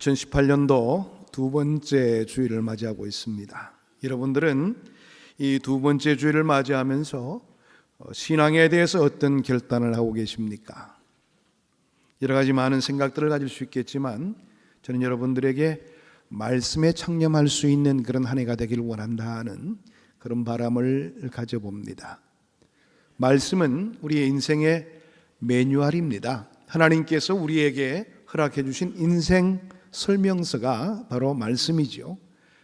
2018년도 두 번째 주일을 맞이하고 있습니다. 여러분들은 이 두 번째 주일을 맞이하면서 신앙에 대해서 어떤 결단을 하고 계십니까? 여러 가지 많은 생각들을 가질 수 있겠지만 저는 여러분들에게 말씀에 창념할 수 있는 그런 한 해가 되기를 원한다 하는 그런 바람을 가져봅니다. 말씀은 우리의 인생의 매뉴얼입니다. 하나님께서 우리에게 허락해 주신 인생 설명서가 바로 말씀이죠.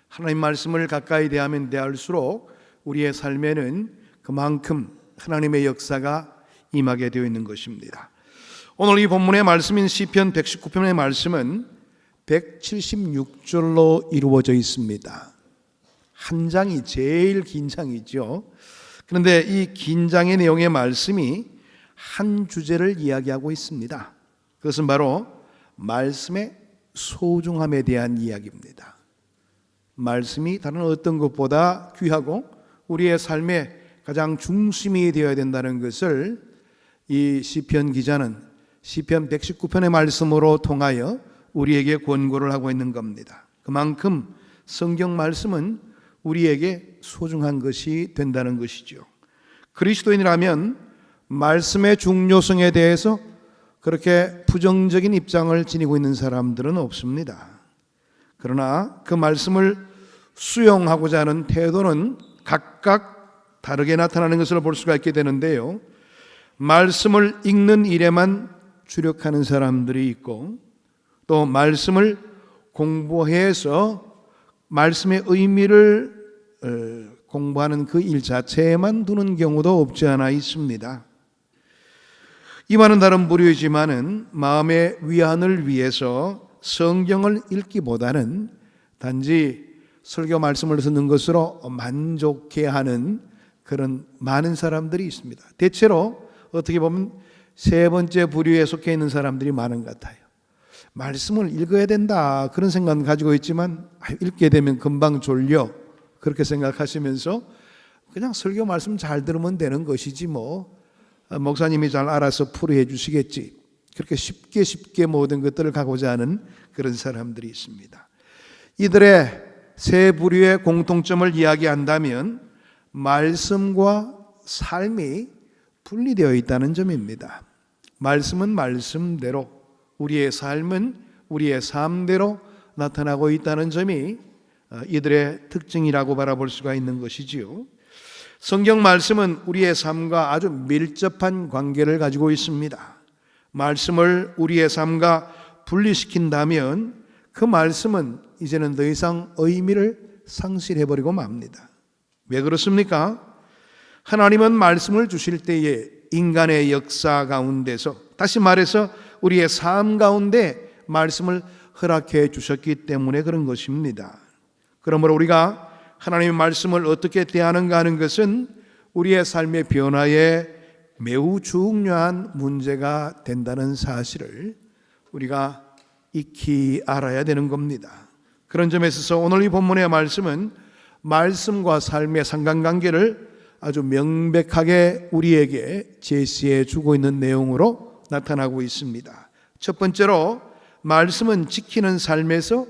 하나님 말씀을 가까이 대하면 대할수록 우리의 삶에는 그만큼 하나님의 역사가 임하게 되어 있는 것입니다. 오늘 이 본문의 말씀인 시편 119편의 말씀은 176절로 이루어져 있습니다. 한 장이 제일 긴 장이죠. 그런데 이 긴 장의 내용의 말씀이 한 주제를 이야기하고 있습니다. 그것은 바로 말씀의 소중함에 대한 이야기입니다. 말씀이 다른 어떤 것보다 귀하고 우리의 삶의 가장 중심이 되어야 된다는 것을 이 시편 기자는 시편 119편의 말씀으로 통하여 우리에게 권고를 하고 있는 겁니다. 그만큼 성경 말씀은 우리에게 소중한 것이 된다는 것이죠. 그리스도인이라면 말씀의 중요성에 대해서 그렇게 부정적인 입장을 지니고 있는 사람들은 없습니다. 그러나 그 말씀을 수용하고자 하는 태도는 각각 다르게 나타나는 것을 볼 수가 있게 되는데요. 말씀을 읽는 일에만 주력하는 사람들이 있고 또 말씀을 공부해서 말씀의 의미를 공부하는 그 일 자체에만 두는 경우도 없지 않아 있습니다. 이와는 다른 부류이지만은 마음의 위안을 위해서 성경을 읽기보다는 단지 설교 말씀을 듣는 것으로 만족해하는 그런 많은 사람들이 있습니다. 대체로 어떻게 보면 세 번째 부류에 속해 있는 사람들이 많은 것 같아요. 말씀을 읽어야 된다 그런 생각은 가지고 있지만 읽게 되면 금방 졸려 그렇게 생각하시면서 그냥 설교 말씀 잘 들으면 되는 것이지 뭐 목사님이 잘 알아서 풀이해 주시겠지 그렇게 쉽게 모든 것들을 가고자 하는 그런 사람들이 있습니다. 이들의 세 부류의 공통점을 이야기한다면 말씀과 삶이 분리되어 있다는 점입니다. 말씀은 말씀대로 우리의 삶은 우리의 삶대로 나타나고 있다는 점이 이들의 특징이라고 바라볼 수가 있는 것이지요. 성경 말씀은 우리의 삶과 아주 밀접한 관계를 가지고 있습니다. 말씀을 우리의 삶과 분리시킨다면 그 말씀은 이제는 더 이상 의미를 상실해버리고 맙니다. 왜 그렇습니까? 하나님은 말씀을 주실 때에 인간의 역사 가운데서 다시 말해서 우리의 삶 가운데 말씀을 허락해 주셨기 때문에 그런 것입니다. 그러므로 우리가 하나님의 말씀을 어떻게 대하는가 하는 것은 우리의 삶의 변화에 매우 중요한 문제가 된다는 사실을 우리가 익히 알아야 되는 겁니다. 그런 점에 있어서 오늘 이 본문의 말씀은 말씀과 삶의 상관관계를 아주 명백하게 우리에게 제시해 주고 있는 내용으로 나타나고 있습니다. 첫 번째로 말씀은 지키는 삶에서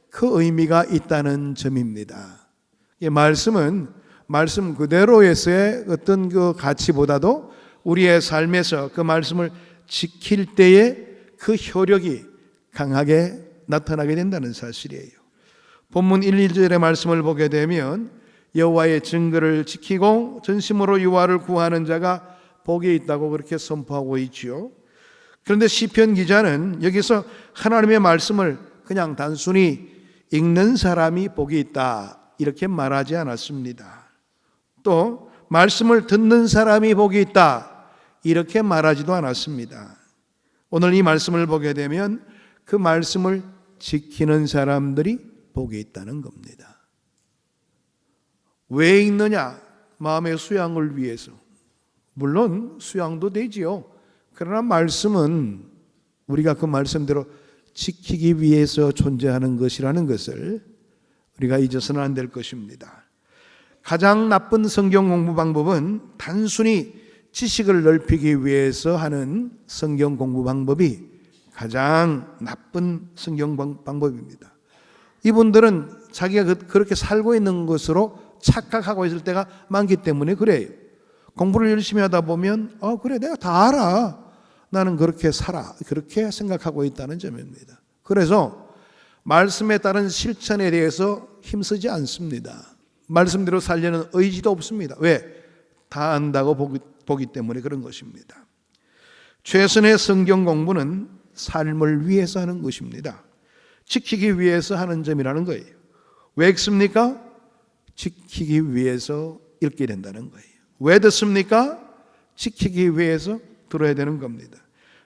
그 의미가 있다는 점입니다. 이 말씀은 말씀 그대로에서의 어떤 그 가치보다도 우리의 삶에서 그 말씀을 지킬 때에 그 효력이 강하게 나타나게 된다는 사실이에요. 본문 1, 2절의 말씀을 보게 되면 여호와의 증거를 지키고 전심으로 여호와를 구하는 자가 복이 있다고 그렇게 선포하고 있지요. 그런데 시편 기자는 여기서 하나님의 말씀을 그냥 단순히 읽는 사람이 복이 있다 이렇게 말하지 않았습니다. 또 말씀을 듣는 사람이 복이 있다 이렇게 말하지도 않았습니다. 오늘 이 말씀을 보게 되면 그 말씀을 지키는 사람들이 복이 있다는 겁니다. 왜 읽느냐? 마음의 수양을 위해서. 물론 수양도 되지요. 그러나 말씀은 우리가 그 말씀대로 지키기 위해서 존재하는 것이라는 것을 우리가 잊어서는 안 될 것입니다. 가장 나쁜 성경 공부 방법은 단순히 지식을 넓히기 위해서 하는 성경 공부 방법이 가장 나쁜 성경 방법입니다. 이분들은 자기가 그렇게 살고 있는 것으로 착각하고 있을 때가 많기 때문에 그래요. 공부를 열심히 하다 보면 그래 내가 다 알아. 나는 그렇게 살아. 그렇게 생각하고 있다는 점입니다. 그래서 말씀에 따른 실천에 대해서 힘쓰지 않습니다. 말씀대로 살려는 의지도 없습니다. 왜? 다 안다고 보기 때문에 그런 것입니다. 최선의 성경 공부는 삶을 위해서 하는 것입니다. 지키기 위해서 하는 점이라는 거예요. 왜 읽습니까? 지키기 위해서 읽게 된다는 거예요. 왜 듣습니까? 지키기 위해서 들어야 되는 겁니다.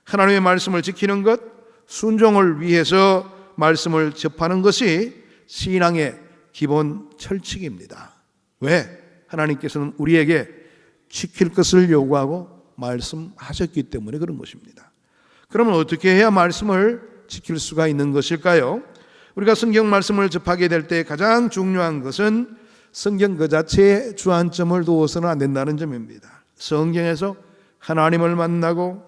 하나님의 말씀을 지키는 것, 순종을 위해서 말씀을 접하는 것이 신앙의 기본 철칙입니다. 왜? 하나님께서는 우리에게 지킬 것을 요구하고 말씀하셨기 때문에 그런 것입니다. 그러면 어떻게 해야 말씀을 지킬 수가 있는 것일까요? 우리가 성경 말씀을 접하게 될 때 가장 중요한 것은 성경 그 자체에 주안점을 두어서는 안 된다는 점입니다. 성경에서 하나님을 만나고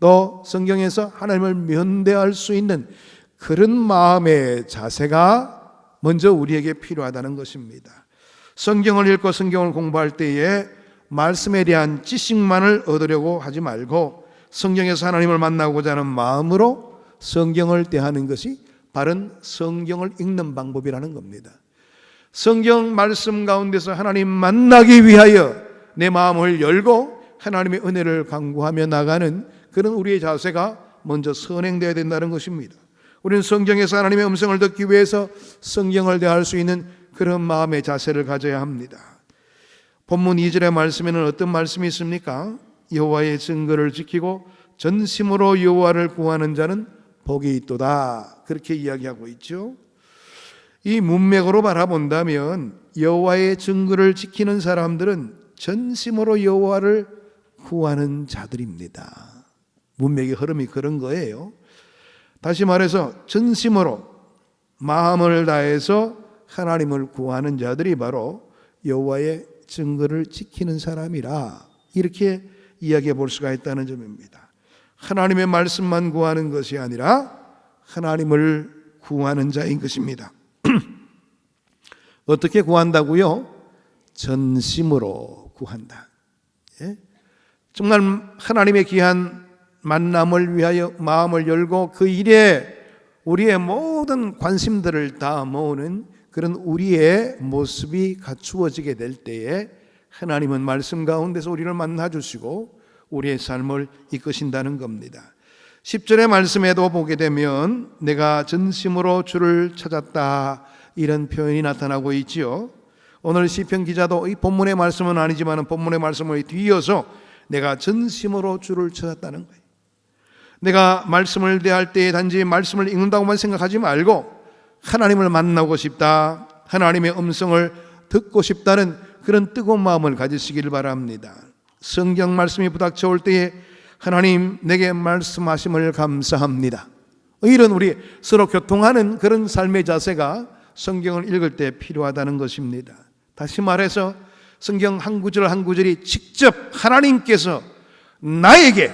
또 성경에서 하나님을 면대할 수 있는 그런 마음의 자세가 먼저 우리에게 필요하다는 것입니다. 성경을 읽고 성경을 공부할 때에 말씀에 대한 지식만을 얻으려고 하지 말고 성경에서 하나님을 만나고자 하는 마음으로 성경을 대하는 것이 바른 성경을 읽는 방법이라는 겁니다. 성경 말씀 가운데서 하나님 만나기 위하여 내 마음을 열고 하나님의 은혜를 간구하며 나가는 그런 우리의 자세가 먼저 선행되어야 된다는 것입니다. 우리는 성경에서 하나님의 음성을 듣기 위해서 성경을 대할 수 있는 그런 마음의 자세를 가져야 합니다. 본문 2절의 말씀에는 어떤 말씀이 있습니까? 여호와의 증거를 지키고 전심으로 여호와를 구하는 자는 복이 있도다. 그렇게 이야기하고 있죠. 이 문맥으로 바라본다면 여호와의 증거를 지키는 사람들은 전심으로 여호와를 구하는 자들입니다. 문맥의 흐름이 그런 거예요. 다시 말해서 전심으로 마음을 다해서 하나님을 구하는 자들이 바로 여호와의 증거를 지키는 사람이라 이렇게 이야기해 볼 수가 있다는 점입니다. 하나님의 말씀만 구하는 것이 아니라 하나님을 구하는 자인 것입니다. 어떻게 구한다고요? 전심으로 구한다. 예? 정말 하나님의 귀한 만남을 위하여 마음을 열고 그 일에 우리의 모든 관심들을 다 모으는 그런 우리의 모습이 갖추어지게 될 때에 하나님은 말씀 가운데서 우리를 만나주시고 우리의 삶을 이끄신다는 겁니다. 10절의 말씀에도 보게 되면 내가 전심으로 주를 찾았다 이런 표현이 나타나고 있지요. 오늘 시편 기자도 이 본문의 말씀은 아니지만 본문의 말씀을 뒤이어서 내가 전심으로 주를 찾았다는 거예요. 내가 말씀을 대할 때 단지 말씀을 읽는다고만 생각하지 말고 하나님을 만나고 싶다, 하나님의 음성을 듣고 싶다는 그런 뜨거운 마음을 가지시길 바랍니다. 성경 말씀이 부닥쳐올 때에 하나님 내게 말씀하심을 감사합니다. 이런 우리 서로 교통하는 그런 삶의 자세가 성경을 읽을 때 필요하다는 것입니다. 다시 말해서 성경 한 구절 한 구절이 직접 하나님께서 나에게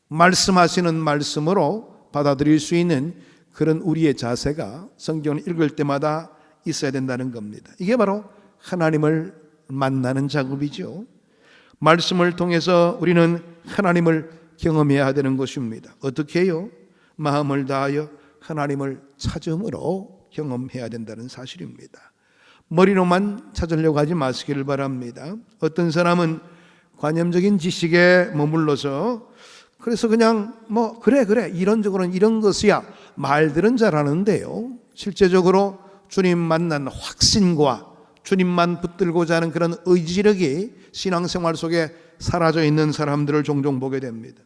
말씀하시는 말씀으로 받아들일 수 있는 그런 우리의 자세가 성경을 읽을 때마다 있어야 된다는 겁니다. 이게 바로 하나님을 만나는 작업이죠. 말씀을 통해서 우리는 하나님을 경험해야 되는 것입니다. 어떻게 해요? 마음을 다하여 하나님을 찾음으로 경험해야 된다는 사실입니다. 머리로만 찾으려고 하지 마시기를 바랍니다. 어떤 사람은 관념적인 지식에 머물러서 그래서 그냥 그래 이런저런 이런 것이야 말들은 잘하는데요, 실제적으로 주님 만난 확신과 주님만 붙들고자 하는 그런 의지력이 신앙생활 속에 사라져 있는 사람들을 종종 보게 됩니다.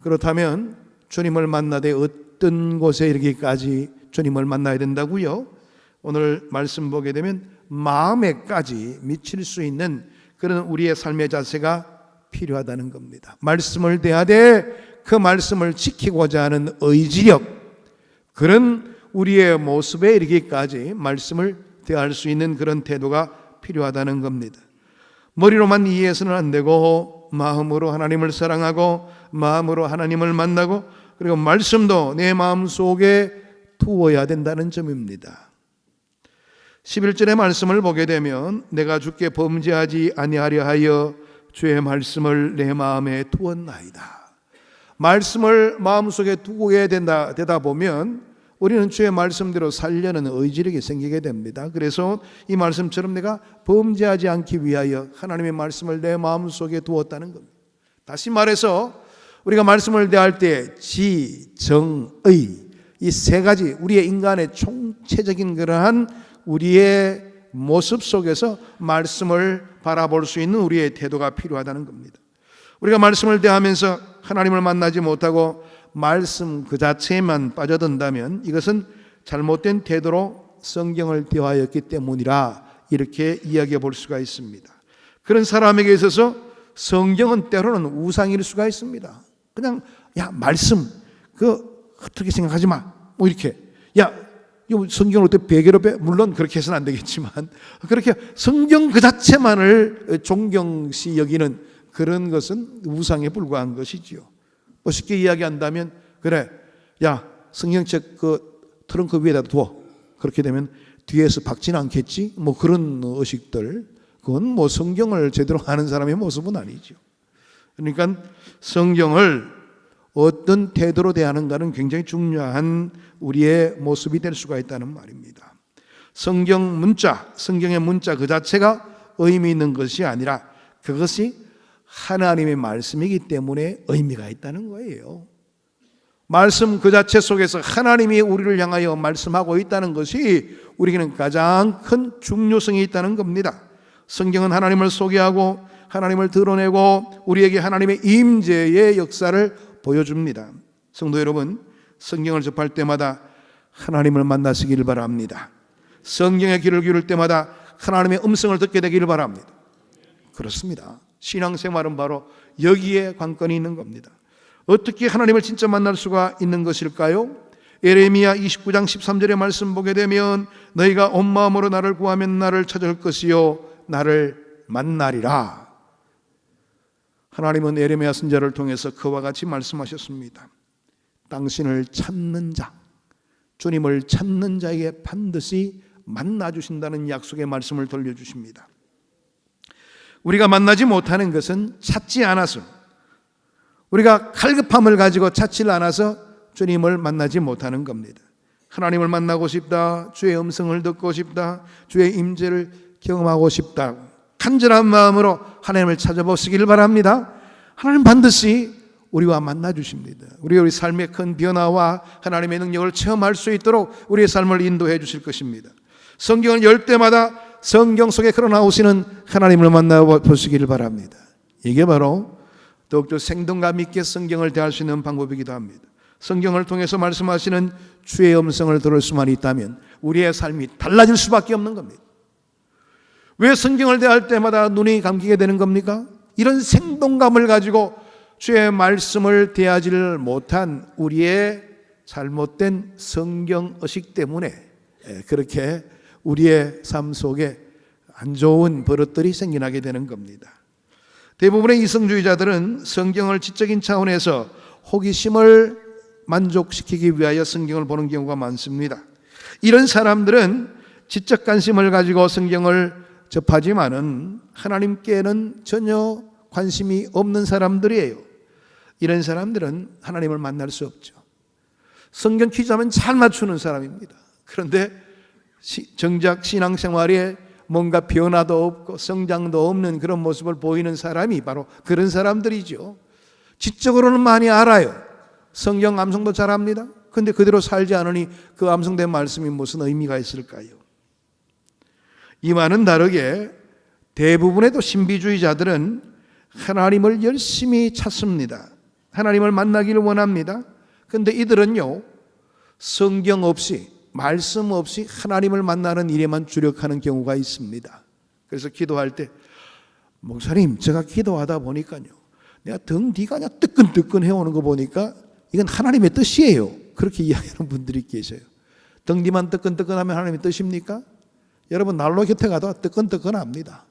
그렇다면 주님을 만나되 어떤 곳에 이르기까지 주님을 만나야 된다고요? 오늘 말씀 보게 되면 마음에까지 미칠 수 있는 그런 우리의 삶의 자세가 필요하다는 겁니다. 말씀을 대하되 그 말씀을 지키고자 하는 의지력, 그런 우리의 모습에 이르기까지 말씀을 대할 수 있는 그런 태도가 필요하다는 겁니다. 머리로만 이해해서는 안 되고 마음으로 하나님을 사랑하고 마음으로 하나님을 만나고 그리고 말씀도 내 마음속에 두어야 된다는 점입니다. 11절의 말씀을 보게 되면 내가 주께 범죄하지 아니하려 하여 주의 말씀을 내 마음에 두었나이다. 말씀을 마음속에 두게 되다 보면 우리는 주의 말씀대로 살려는 의지력이 생기게 됩니다. 그래서 이 말씀처럼 내가 범죄하지 않기 위하여 하나님의 말씀을 내 마음속에 두었다는 겁니다. 다시 말해서 우리가 말씀을 대할 때 지, 정, 의 이 세 가지 우리의 인간의 총체적인 그러한 우리의 모습 속에서 말씀을 바라볼 수 있는 우리의 태도가 필요하다는 겁니다. 우리가 말씀을 대하면서 하나님을 만나지 못하고 말씀 그 자체에만 빠져든다면 이것은 잘못된 태도로 성경을 대하였기 때문이라 이렇게 이야기해 볼 수가 있습니다. 그런 사람에게 있어서 성경은 때로는 우상일 수가 있습니다. 그냥 야 말씀 어떻게 생각하지 마 뭐 이렇게 성경을 어떻게 베개로 물론 그렇게 해서는 안 되겠지만 그렇게 성경 그 자체만을 존경시 여기는 그런 것은 우상에 불과한 것이지요. 쉽게 이야기한다면 그래 야 성경책 트렁크 위에다 두어. 그렇게 되면 뒤에서 박지는 않겠지 뭐 그런 의식들 그건 뭐 성경을 제대로 아는 사람의 모습은 아니죠. 그러니까 성경을 어떤 태도로 대하는가는 굉장히 중요한 우리의 모습이 될 수가 있다는 말입니다. 성경의 문자 그 자체가 의미 있는 것이 아니라 그것이 하나님의 말씀이기 때문에 의미가 있다는 거예요. 말씀 그 자체 속에서 하나님이 우리를 향하여 말씀하고 있다는 것이 우리에게는 가장 큰 중요성이 있다는 겁니다. 성경은 하나님을 소개하고 하나님을 드러내고 우리에게 하나님의 임재의 역사를 보여줍니다. 성도 여러분, 성경을 접할 때마다 하나님을 만나시기를 바랍니다. 성경의 귀를 기울일 때마다 하나님의 음성을 듣게 되기를 바랍니다. 그렇습니다. 신앙생활은 바로 여기에 관건이 있는 겁니다. 어떻게 하나님을 진짜 만날 수가 있는 것일까요? 예레미야 29장 13절의 말씀 보게 되면 너희가 온 마음으로 나를 구하면 나를 찾을 것이요 나를 만나리라. 하나님은 예레미야 선지자를 통해서 그와 같이 말씀하셨습니다. 당신을 찾는 자, 주님을 찾는 자에게 반드시 만나주신다는 약속의 말씀을 들려주십니다. 우리가 만나지 못하는 것은 찾지 않아서 우리가 갈급함을 가지고 찾지 않아서 주님을 만나지 못하는 겁니다. 하나님을 만나고 싶다, 주의 음성을 듣고 싶다, 주의 임재를 경험하고 싶다, 간절한 마음으로 하나님을 찾아보시기를 바랍니다. 하나님 반드시 우리와 만나 주십니다. 우리 삶의 큰 변화와 하나님의 능력을 체험할 수 있도록 우리의 삶을 인도해 주실 것입니다. 성경을 열 때마다 성경 속에 흘러나오시는 하나님을 만나보시기를 바랍니다. 이게 바로 더욱더 생동감 있게 성경을 대할 수 있는 방법이기도 합니다. 성경을 통해서 말씀하시는 주의 음성을 들을 수만 있다면 우리의 삶이 달라질 수밖에 없는 겁니다. 왜 성경을 대할 때마다 눈이 감기게 되는 겁니까? 이런 생동감을 가지고 주의 말씀을 대하지를 못한 우리의 잘못된 성경의식 때문에 그렇게 우리의 삶 속에 안 좋은 버릇들이 생겨나게 되는 겁니다. 대부분의 이성주의자들은 성경을 지적인 차원에서 호기심을 만족시키기 위하여 성경을 보는 경우가 많습니다. 이런 사람들은 지적 관심을 가지고 성경을 접하지만은 하나님께는 전혀 관심이 없는 사람들이에요. 이런 사람들은 하나님을 만날 수 없죠. 성경 퀴즈 하면 잘 맞추는 사람입니다. 그런데 정작 신앙생활에 뭔가 변화도 없고 성장도 없는 그런 모습을 보이는 사람이 바로 그런 사람들이죠. 지적으로는 많이 알아요. 성경 암송도 잘합니다. 그런데 그대로 살지 않으니 그 암송된 말씀이 무슨 의미가 있을까요? 이와는 다르게 대부분의 또 신비주의자들은 하나님을 열심히 찾습니다. 하나님을 만나기를 원합니다. 그런데 이들은요 성경 없이 말씀 없이 하나님을 만나는 일에만 주력하는 경우가 있습니다. 그래서 기도할 때 목사님 제가 기도하다 보니까요 내가 등 뒤가 그냥 뜨끈뜨끈 해오는 거 보니까 이건 하나님의 뜻이에요. 그렇게 이야기하는 분들이 계셔요. 등 뒤만 뜨끈뜨끈하면 하나님의 뜻입니까? 여러분 난로 곁에 가도 뜨끈뜨끈합니다.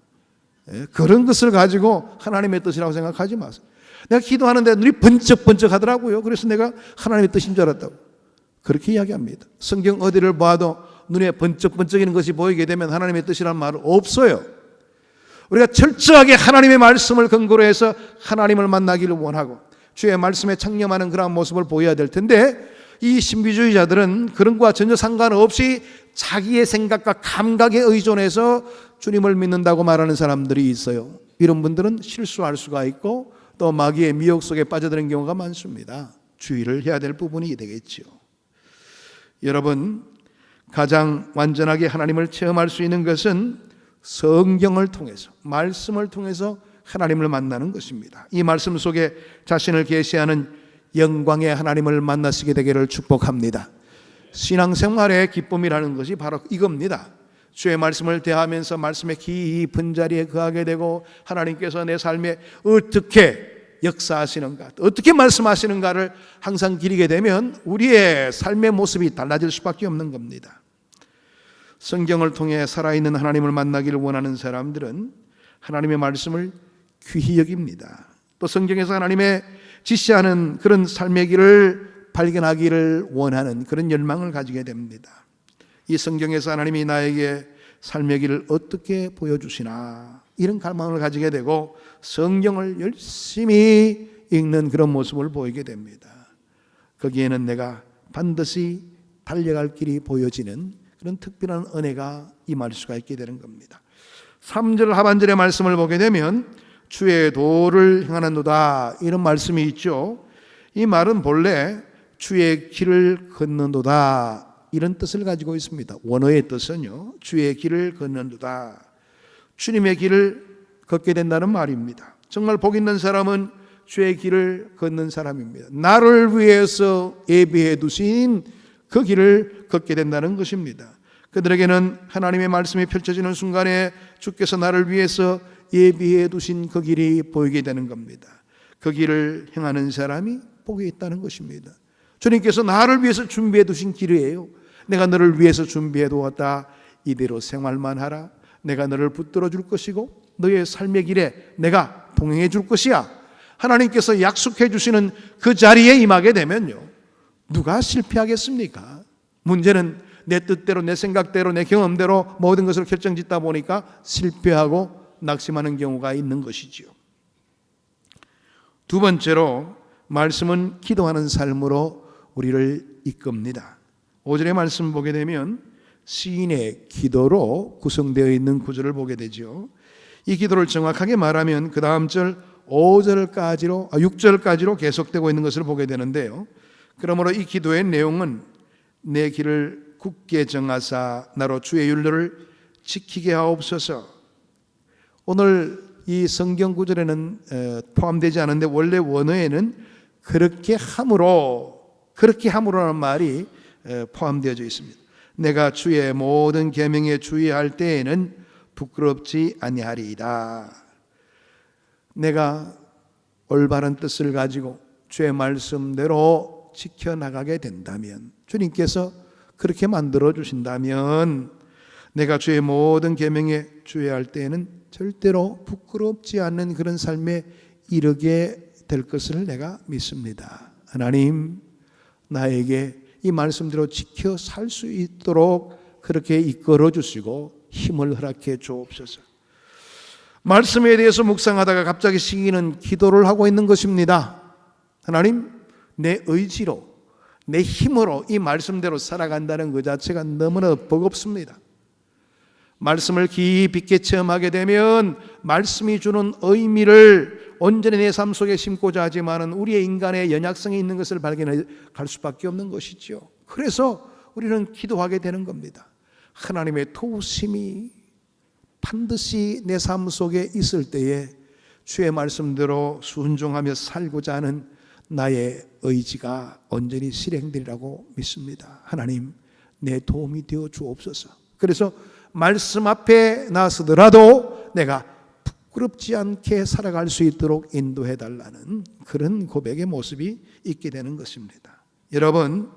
그런 것을 가지고 하나님의 뜻이라고 생각하지 마세요. 내가 기도하는데 눈이 번쩍번쩍 하더라고요. 그래서 내가 하나님의 뜻인 줄 알았다고. 그렇게 이야기합니다. 성경 어디를 봐도 눈에 번쩍번쩍이는 것이 보이게 되면 하나님의 뜻이라는 말은 없어요. 우리가 철저하게 하나님의 말씀을 근거로 해서 하나님을 만나기를 원하고 주의 말씀에 창념하는 그런 모습을 보여야 될 텐데, 이 신비주의자들은 그런 것과 전혀 상관없이 자기의 생각과 감각에 의존해서 주님을 믿는다고 말하는 사람들이 있어요. 이런 분들은 실수할 수가 있고 또 마귀의 미혹 속에 빠져드는 경우가 많습니다. 주의를 해야 될 부분이 되겠죠. 여러분, 가장 완전하게 하나님을 체험할 수 있는 것은 성경을 통해서, 말씀을 통해서 하나님을 만나는 것입니다. 이 말씀 속에 자신을 계시하는 영광의 하나님을 만나시게 되기를 축복합니다. 신앙생활의 기쁨이라는 것이 바로 이겁니다. 주의 말씀을 대하면서 말씀의 깊은 자리에 거하게 되고 하나님께서 내 삶에 어떻게 역사하시는가, 어떻게 말씀하시는가를 항상 기리게 되면 우리의 삶의 모습이 달라질 수밖에 없는 겁니다. 성경을 통해 살아있는 하나님을 만나기를 원하는 사람들은 하나님의 말씀을 귀히 여깁니다. 또 성경에서 하나님의 지시하는 그런 삶의 길을 발견하기를 원하는 그런 열망을 가지게 됩니다. 이 성경에서 하나님이 나에게 삶의 길을 어떻게 보여주시나, 이런 갈망을 가지게 되고 성경을 열심히 읽는 그런 모습을 보이게 됩니다. 거기에는 내가 반드시 달려갈 길이 보여지는 그런 특별한 은혜가 임할 수가 있게 되는 겁니다. 3절 하반절의 말씀을 보게 되면 주의 도를 행하는도다, 이런 말씀이 있죠. 이 말은 본래 주의 길을 걷는도다, 이런 뜻을 가지고 있습니다. 원어의 뜻은요, 주의 길을 걷는도다, 주님의 길을 걷게 된다는 말입니다. 정말 복 있는 사람은 주의 길을 걷는 사람입니다. 나를 위해서 예비해 두신 그 길을 걷게 된다는 것입니다. 그들에게는 하나님의 말씀이 펼쳐지는 순간에 주께서 나를 위해서 예비해 두신 그 길이 보이게 되는 겁니다. 그 길을 행하는 사람이 복이 있다는 것입니다. 주님께서 나를 위해서 준비해 두신 길이에요. 내가 너를 위해서 준비해 두었다, 이대로 생활만 하라. 내가 너를 붙들어 줄 것이고 너의 삶의 길에 내가 동행해 줄 것이야. 하나님께서 약속해 주시는 그 자리에 임하게 되면요, 누가 실패하겠습니까? 문제는 내 뜻대로, 내 생각대로, 내 경험대로 모든 것을 결정짓다 보니까 실패하고 낙심하는 경우가 있는 것이지요. 두 번째로, 말씀은 기도하는 삶으로 우리를 이끕니다. 5절의 말씀 보게 되면 시인의 기도로 구성되어 있는 구절을 보게 되죠. 이 기도를 정확하게 말하면 그 다음 절 6절까지로 계속되고 있는 것을 보게 되는데요. 그러므로 이 기도의 내용은 내 길을 굳게 정하사 나로 주의 율례를 지키게 하옵소서. 오늘 이 성경 구절에는 포함되지 않은데 원래 원어에는 그렇게 함으로라는 말이 포함되어져 있습니다. 내가 주의 모든 계명에 주의할 때에는 부끄럽지 아니하리이다. 내가 올바른 뜻을 가지고 주의 말씀대로 지켜나가게 된다면, 주님께서 그렇게 만들어 주신다면 내가 주의 모든 계명에 주의할 때에는 절대로 부끄럽지 않는 그런 삶에 이르게 될 것을 내가 믿습니다. 하나님, 나에게 이 말씀대로 지켜 살 수 있도록 그렇게 이끌어 주시고 힘을 허락해 주옵소서. 말씀에 대해서 묵상하다가 갑자기 시인은 기도를 하고 있는 것입니다. 하나님, 내 의지로, 내 힘으로 이 말씀대로 살아간다는 그 자체가 너무나 버겁습니다. 말씀을 깊이 있게 체험하게 되면 말씀이 주는 의미를 온전히 내 삶 속에 심고자 하지만은 우리의 인간의 연약성이 있는 것을 발견해 갈 수밖에 없는 것이죠. 그래서 우리는 기도하게 되는 겁니다. 하나님의 도우심이 반드시 내 삶 속에 있을 때에 주의 말씀대로 순종하며 살고자 하는 나의 의지가 온전히 실행되리라고 믿습니다. 하나님, 내 도움이 되어 주옵소서. 그래서 말씀 앞에 나서더라도 내가 부끄럽지 않게 살아갈 수 있도록 인도해 달라는 그런 고백의 모습이 있게 되는 것입니다. 여러분,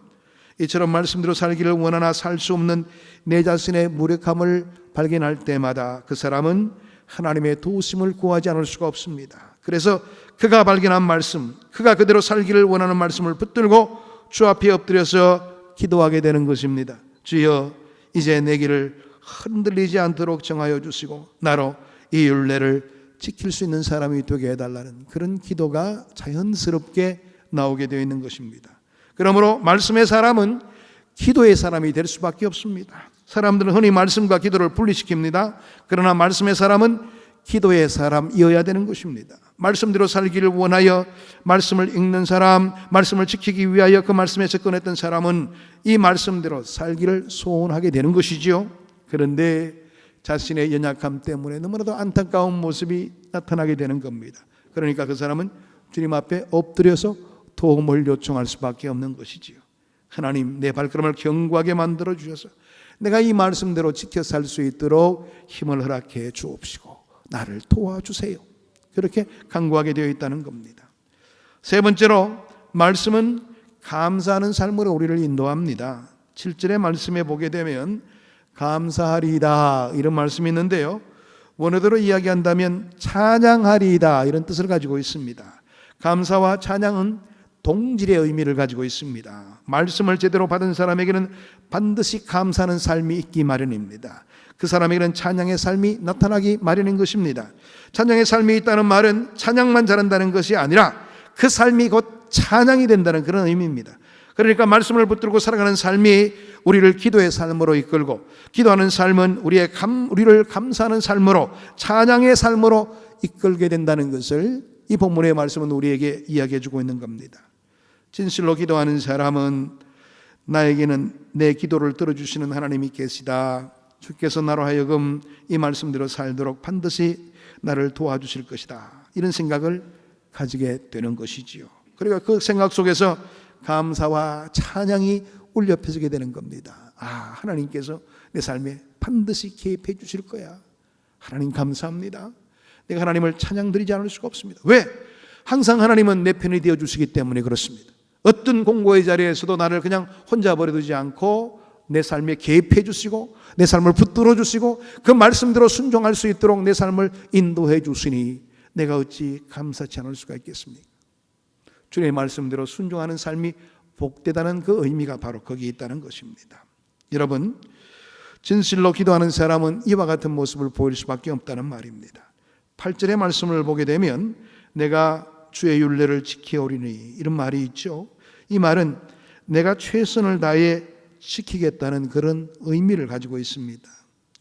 이처럼 말씀대로 살기를 원하나 살 수 없는 내 자신의 무력함을 발견할 때마다 그 사람은 하나님의 도우심을 구하지 않을 수가 없습니다. 그래서 그가 발견한 말씀, 그가 그대로 살기를 원하는 말씀을 붙들고 주 앞에 엎드려서 기도하게 되는 것입니다. 주여, 이제 내 길을 흔들리지 않도록 정하여 주시고 나로 이 율례를 지킬 수 있는 사람이 되게 해달라는 그런 기도가 자연스럽게 나오게 되어 있는 것입니다. 그러므로 말씀의 사람은 기도의 사람이 될 수밖에 없습니다. 사람들은 흔히 말씀과 기도를 분리시킵니다. 그러나 말씀의 사람은 기도의 사람이어야 되는 것입니다. 말씀대로 살기를 원하여 말씀을 읽는 사람, 말씀을 지키기 위하여 그 말씀에 접근했던 사람은 이 말씀대로 살기를 소원하게 되는 것이지요. 그런데 자신의 연약함 때문에 너무나도 안타까운 모습이 나타나게 되는 겁니다. 그러니까 그 사람은 주님 앞에 엎드려서 도움을 요청할 수밖에 없는 것이지요. 하나님, 내 발걸음을 견고하게 만들어 주셔서 내가 이 말씀대로 지켜 살 수 있도록 힘을 허락해 주옵시고 나를 도와주세요. 그렇게 간구하게 되어 있다는 겁니다. 세 번째로 말씀은 감사하는 삶으로 우리를 인도합니다. 7절의 말씀에 보게 되면 감사하리이다 이런 말씀이 있는데요, 원어대로 이야기한다면 찬양하리이다 이런 뜻을 가지고 있습니다. 감사와 찬양은 동질의 의미를 가지고 있습니다. 말씀을 제대로 받은 사람에게는 반드시 감사하는 삶이 있기 마련입니다. 그 사람에게는 찬양의 삶이 나타나기 마련인 것입니다. 찬양의 삶이 있다는 말은 찬양만 잘한다는 것이 아니라 그 삶이 곧 찬양이 된다는 그런 의미입니다. 그러니까 말씀을 붙들고 살아가는 삶이 우리를 기도의 삶으로 이끌고, 기도하는 삶은 우리를 감사하는 삶으로, 찬양의 삶으로 이끌게 된다는 것을 이 본문의 말씀은 우리에게 이야기해 주고 있는 겁니다. 진실로 기도하는 사람은 나에게는 내 기도를 들어주시는 하나님이 계시다, 주께서 나로 하여금 이 말씀대로 살도록 반드시 나를 도와주실 것이다, 이런 생각을 가지게 되는 것이지요. 그러니까 그 생각 속에서 감사와 찬양이 울려 퍼지게 되는 겁니다. 하나님께서 내 삶에 반드시 개입해 주실 거야. 하나님 감사합니다. 내가 하나님을 찬양드리지 않을 수가 없습니다. 왜? 항상 하나님은 내 편이 되어 주시기 때문에 그렇습니다. 어떤 공고의 자리에서도 나를 그냥 혼자 버려두지 않고 내 삶에 개입해 주시고 내 삶을 붙들어 주시고 그 말씀대로 순종할 수 있도록 내 삶을 인도해 주시니 내가 어찌 감사치 않을 수가 있겠습니까? 주님의 말씀대로 순종하는 삶이 복되다는 그 의미가 바로 거기에 있다는 것입니다. 여러분, 진실로 기도하는 사람은 이와 같은 모습을 보일 수밖에 없다는 말입니다. 8절의 말씀을 보게 되면 내가 주의 율례를 지키오리니 이런 말이 있죠. 이 말은 내가 최선을 다해 지키겠다는 그런 의미를 가지고 있습니다.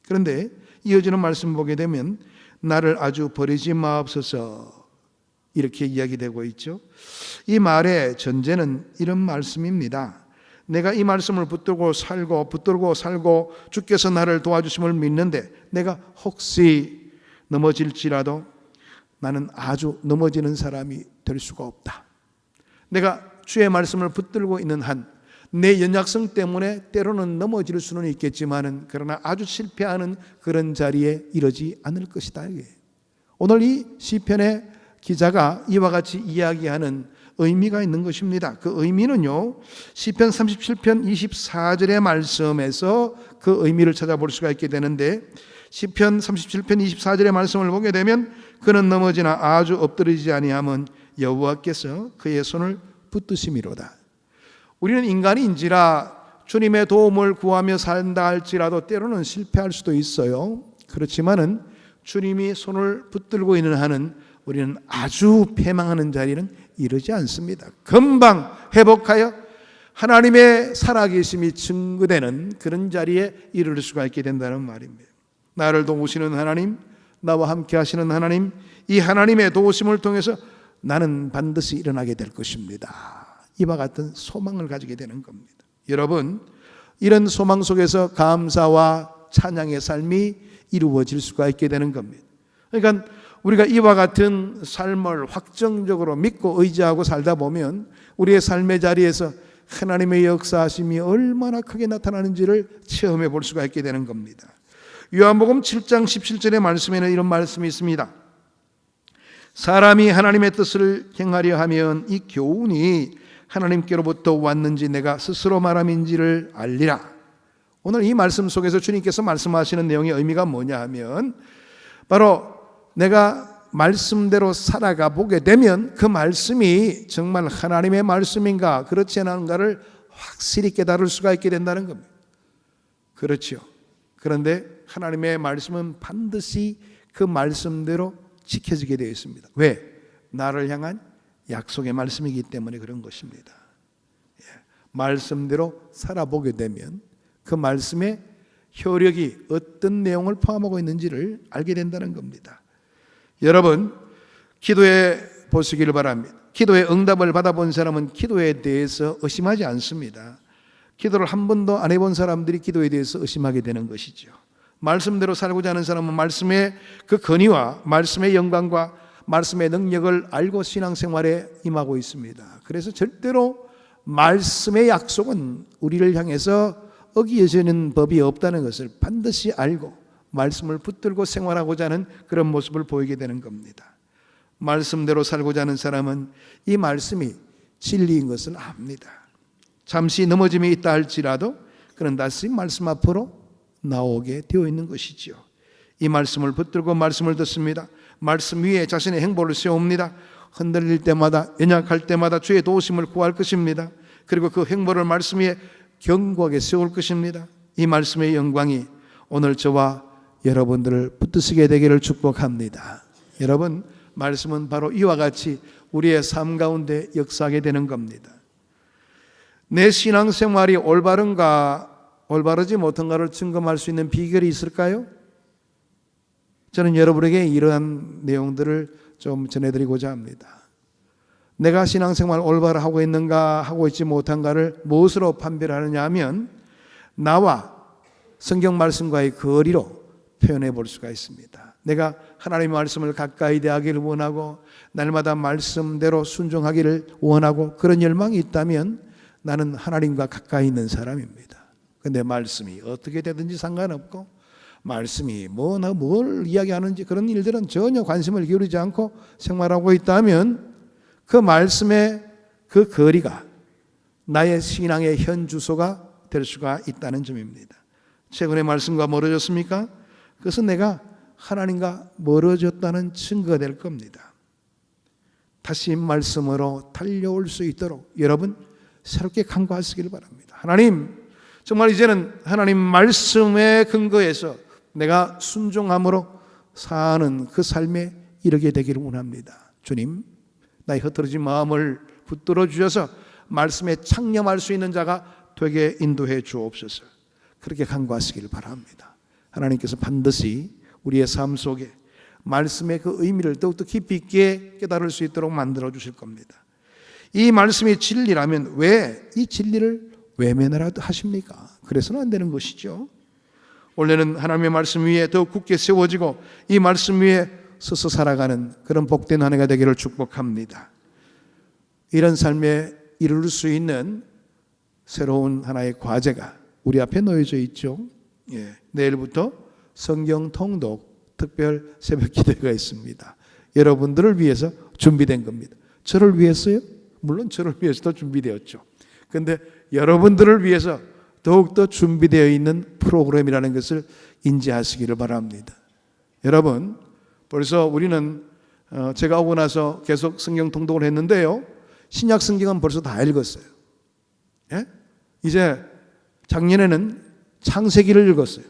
그런데 이어지는 말씀 보게 되면 나를 아주 버리지 마옵소서 이렇게 이야기되고 있죠. 이 말의 전제는 이런 말씀입니다. 내가 이 말씀을 붙들고 살고 주께서 나를 도와주심을 믿는데 내가 혹시 넘어질지라도 나는 아주 넘어지는 사람이 될 수가 없다. 내가 주의 말씀을 붙들고 있는 한 내 연약성 때문에 때로는 넘어질 수는 있겠지만은 그러나 아주 실패하는 그런 자리에 이르지 않을 것이다. 오늘 이 시편의 기자가 이와 같이 이야기하는 의미가 있는 것입니다. 그 의미는요, 시편 37편 24절의 말씀에서 그 의미를 찾아볼 수가 있게 되는데, 시편 37편 24절의 말씀을 보게 되면 그는 넘어지나 아주 엎드리지 아니함은 여호와께서 그의 손을 붙드심이로다. 우리는 인간인지라 주님의 도움을 구하며 산다 할지라도 때로는 실패할 수도 있어요. 그렇지만은 주님이 손을 붙들고 있는 한은 우리는 아주 패망하는 자리는 이르지 않습니다. 금방 회복하여 하나님의 살아계심이 증거되는 그런 자리에 이를 수가 있게 된다는 말입니다. 나를 도우시는 하나님, 나와 함께 하시는 하나님, 이 하나님의 도우심을 통해서 나는 반드시 일어나게 될 것입니다. 이와 같은 소망을 가지게 되는 겁니다. 여러분, 이런 소망 속에서 감사와 찬양의 삶이 이루어질 수가 있게 되는 겁니다. 그러니까 우리가 이와 같은 삶을 확정적으로 믿고 의지하고 살다 보면 우리의 삶의 자리에서 하나님의 역사하심이 얼마나 크게 나타나는지를 체험해 볼 수가 있게 되는 겁니다. 요한복음 7장 17절의 말씀에는 이런 말씀이 있습니다. 사람이 하나님의 뜻을 행하려 하면 이 교훈이 하나님께로부터 왔는지 내가 스스로 말함인지를 알리라. 오늘 이 말씀 속에서 주님께서 말씀하시는 내용의 의미가 뭐냐 하면 바로 내가 말씀대로 살아가 보게 되면 그 말씀이 정말 하나님의 말씀인가 그렇지 않은가를 확실히 깨달을 수가 있게 된다는 겁니다. 그렇죠. 그런데 하나님의 말씀은 반드시 그 말씀대로 지켜지게 되어 있습니다. 왜? 나를 향한 약속의 말씀이기 때문에 그런 것입니다. 말씀대로 살아보게 되면 그 말씀의 효력이 어떤 내용을 포함하고 있는지를 알게 된다는 겁니다. 여러분, 기도해 보시기를 바랍니다. 기도의 응답을 받아본 사람은 기도에 대해서 의심하지 않습니다. 기도를 한 번도 안 해본 사람들이 기도에 대해서 의심하게 되는 것이죠. 말씀대로 살고자 하는 사람은 말씀의 그 권위와 말씀의 영광과 말씀의 능력을 알고 신앙생활에 임하고 있습니다. 그래서 절대로 말씀의 약속은 우리를 향해서 어기어지는 법이 없다는 것을 반드시 알고 말씀을 붙들고 생활하고자 하는 그런 모습을 보이게 되는 겁니다. 말씀대로 살고자 하는 사람은 이 말씀이 진리인 것을 압니다. 잠시 넘어짐이 있다 할지라도 그는 다시 말씀 앞으로 나오게 되어 있는 것이지요. 이 말씀을 붙들고 말씀을 듣습니다. 말씀 위에 자신의 행보를 세웁니다. 흔들릴 때마다 연약할 때마다 주의 도우심을 구할 것입니다. 그리고 그 행보를 말씀 위에 견고하게 세울 것입니다. 이 말씀의 영광이 오늘 저와 여러분들을 붙드시게 되기를 축복합니다. 여러분, 말씀은 바로 이와 같이 우리의 삶 가운데 역사하게 되는 겁니다. 내 신앙생활이 올바른가 올바르지 못한가를 점검할 수 있는 비결이 있을까요? 저는 여러분에게 이러한 내용들을 좀 전해드리고자 합니다. 내가 신앙생활 올바로 하고 있는가 하고 있지 못한가를 무엇으로 판별하느냐 하면 나와 성경 말씀과의 거리로 표현해 볼 수가 있습니다. 내가 하나님의 말씀을 가까이 대하기를 원하고 날마다 말씀대로 순종하기를 원하고 그런 열망이 있다면 나는 하나님과 가까이 있는 사람입니다. 그런데 말씀이 어떻게 되든지 상관없고 말씀이 뭘 이야기하는지 그런 일들은 전혀 관심을 기울이지 않고 생활하고 있다면 그 말씀의 그 거리가 나의 신앙의 현 주소가 될 수가 있다는 점입니다. 최근에 말씀과 멀어졌습니까? 그것은 내가 하나님과 멀어졌다는 증거가 될 겁니다. 다시 말씀으로 달려올 수 있도록 여러분 새롭게 간구하시길 바랍니다. 하나님, 정말 이제는 하나님 말씀의 근거에서 내가 순종함으로 사는 그 삶에 이르게 되기를 원합니다. 주님, 나의 흩어진 마음을 붙들어 주셔서 말씀에 창념할 수 있는 자가 되게 인도해 주옵소서. 그렇게 간구하시길 바랍니다. 하나님께서 반드시 우리의 삶 속에 말씀의 그 의미를 더욱더 깊이 있게 깨달을 수 있도록 만들어 주실 겁니다. 이 말씀이 진리라면 왜 이 진리를 외면하라 하십니까? 그래서는 안 되는 것이죠. 원래는 하나님의 말씀 위에 더욱 굳게 세워지고 이 말씀 위에 서서 살아가는 그런 복된 한 해가 되기를 축복합니다. 이런 삶에 이룰 수 있는 새로운 하나의 과제가 우리 앞에 놓여져 있죠. 내일부터 성경 통독 특별 새벽 기도가 있습니다. 여러분들을 위해서 준비된 겁니다. 저를 위해서요? 물론 저를 위해서도 준비되었죠. 그런데 여러분들을 위해서 더욱더 준비되어 있는 프로그램이라는 것을 인지하시기를 바랍니다. 여러분, 벌써 우리는 제가 오고 나서 계속 성경 통독을 했는데요, 신약 성경은 벌써 다 읽었어요. 이제 작년에는 창세기를 읽었어요.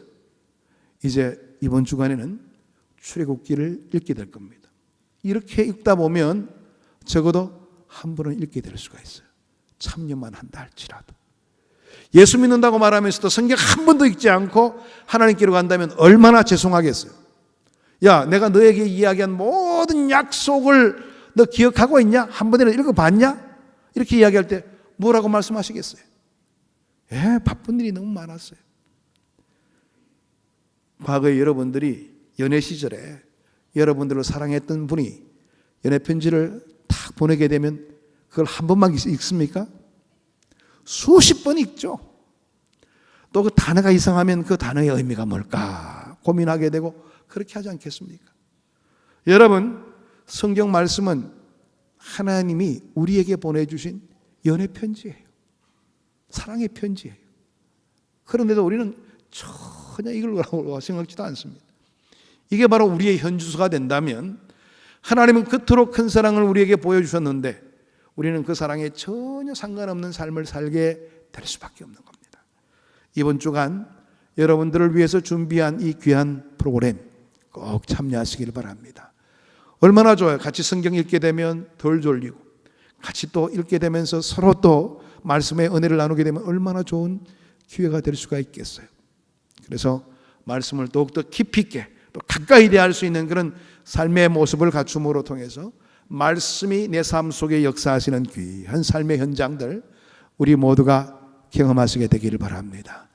이제 이번 주간에는 출애굽기를 읽게 될 겁니다. 이렇게 읽다 보면 적어도 한 번은 읽게 될 수가 있어요. 참여만 한다 할지라도. 예수 믿는다고 말하면서도 성경 한 번도 읽지 않고 하나님께로 간다면 얼마나 죄송하겠어요. 야, 내가 너에게 이야기한 모든 약속을 너 기억하고 있냐? 한 번이라도 읽어봤냐? 이렇게 이야기할 때 뭐라고 말씀하시겠어요? 바쁜 일이 너무 많았어요. 과거에 여러분들이 연애 시절에 여러분들을 사랑했던 분이 연애 편지를 딱 보내게 되면 그걸 한 번만 읽습니까? 수십 번 읽죠. 또 그 단어가 이상하면 그 단어의 의미가 뭘까 고민하게 되고 그렇게 하지 않겠습니까? 여러분, 성경 말씀은 하나님이 우리에게 보내주신 연애 편지예요. 사랑의 편지예요. 그런데도 우리는 전혀 이걸 생각지도 않습니다. 이게 바로 우리의 현주소가 된다면 하나님은 그토록 큰 사랑을 우리에게 보여주셨는데 우리는 그 사랑에 전혀 상관없는 삶을 살게 될 수밖에 없는 겁니다. 이번 주간 여러분들을 위해서 준비한 이 귀한 프로그램 꼭 참여하시길 바랍니다. 얼마나 좋아요. 같이 성경 읽게 되면 덜 졸리고 같이 또 읽게 되면서 서로 또 말씀의 은혜를 나누게 되면 얼마나 좋은 기회가 될 수가 있겠어요. 그래서 말씀을 더욱더 깊이 있게 또 가까이 대할 수 있는 그런 삶의 모습을 갖춤으로 통해서 말씀이 내 삶 속에 역사하시는 귀한 삶의 현장들 우리 모두가 경험하시게 되기를 바랍니다.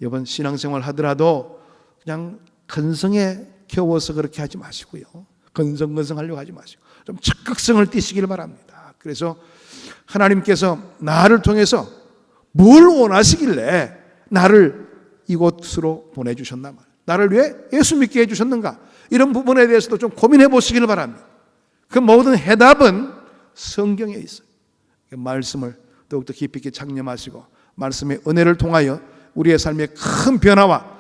이번 신앙생활 하더라도 그냥 근성에 겨워서 그렇게 하지 마시고요. 근성하려고 하지 마시고 좀 적극성을 띠시길 바랍니다. 그래서 하나님께서 나를 통해서 뭘 원하시길래 나를 이곳으로 보내주셨나 말이에요. 나를 위해 예수 믿게 해주셨는가, 이런 부분에 대해서도 좀 고민해 보시길 바랍니다. 그 모든 해답은 성경에 있어요. 말씀을 더욱더 깊이 있게 창념하시고 말씀의 은혜를 통하여 우리의 삶의 큰 변화와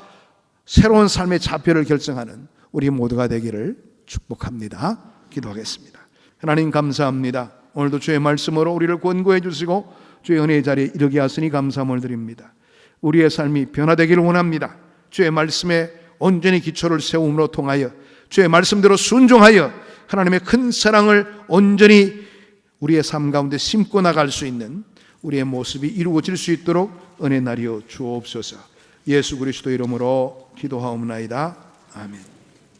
새로운 삶의 좌표를 결정하는 우리 모두가 되기를 축복합니다. 기도하겠습니다. 하나님 감사합니다. 오늘도 주의 말씀으로 우리를 권고해 주시고 주의 은혜의 자리에 이르게 하시니 감사함을 드립니다. 우리의 삶이 변화되기를 원합니다. 주의 말씀에 온전히 기초를 세움으로 통하여 주의 말씀대로 순종하여 하나님의 큰 사랑을 온전히 우리의 삶 가운데 심고 나갈 수 있는 우리의 모습이 이루어질 수 있도록 은혜 나리여 주옵소서. 예수 그리스도 이름으로 기도하옵나이다. 아멘.